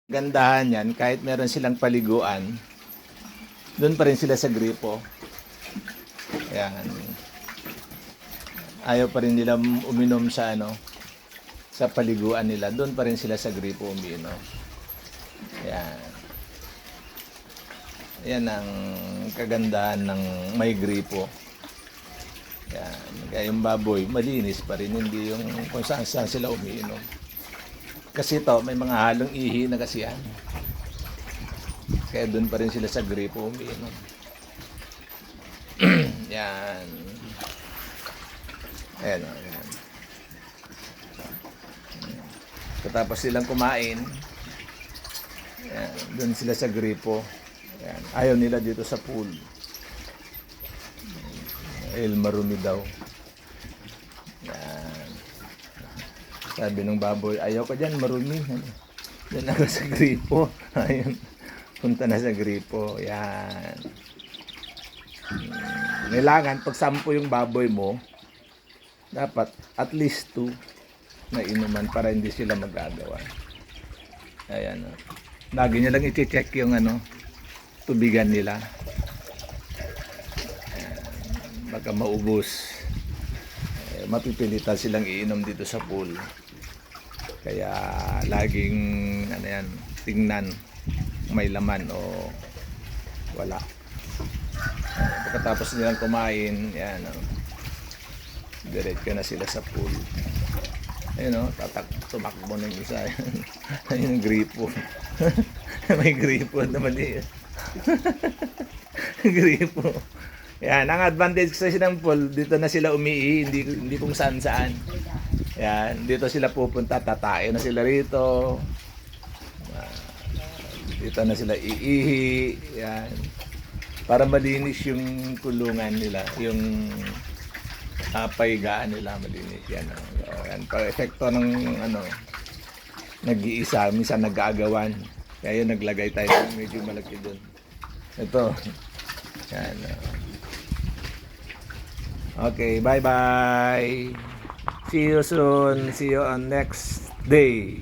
Gandahan yan, kahit meron silang paliguan, doon pa rin sila sa gripo. Ayan. Ayaw pa rin nila uminom sa sa paliguan nila. Doon pa rin sila sa gripo uminom. Ayan. Yan ang kagandahan ng may gripo. Ayan. Kaya yung baboy, malinis pa rin. Hindi yung kung saan sila umiinom. Kasi to, may mga halong ihi na kasi yan. Kaya doon pa rin sila sa gripo umiinom. Yan. Ayan o, yan. Katapos silang kumain, yan, doon sila sa gripo. Yan. Ayaw nila dito sa pool. Marumi daw. Yan. Sabi ng baboy, ayaw ka dyan, marumi. Diyan ako sa gripo. Ayun. Punta na sa gripo. Yan. Kailangan, pag 10 yung baboy mo, dapat at least 2 na inuman para hindi sila magagawa. Ayan. Lagi nyo lang i-check yung tubigan nila. Ayan. Baka maubos. Mapipilitan silang iinom dito sa pool. Kaya laging tingnan may laman o wala. Pagkatapos nilang kumain, yan diretso na sila sa pool. Ayun tumakbo ng isa. Ayun ang gripo. May gripo na mali. Gripo. Yan, ang advantage kasi ng pool, dito na sila umiihi, hindi kung saan-saan. Yan, dito sila pupunta, tatae na sila rito. Dito na sila iihi. Yan. Para malinis yung kulungan nila, yung paigaan nila, malinis yan. Yan, para epekto ng nag-iisa, minsan nag-aagawan. Kaya yun, naglagay tayo ng medyo malaki doon. Ito. Yan. Okay, bye-bye. See you soon. See you on next day.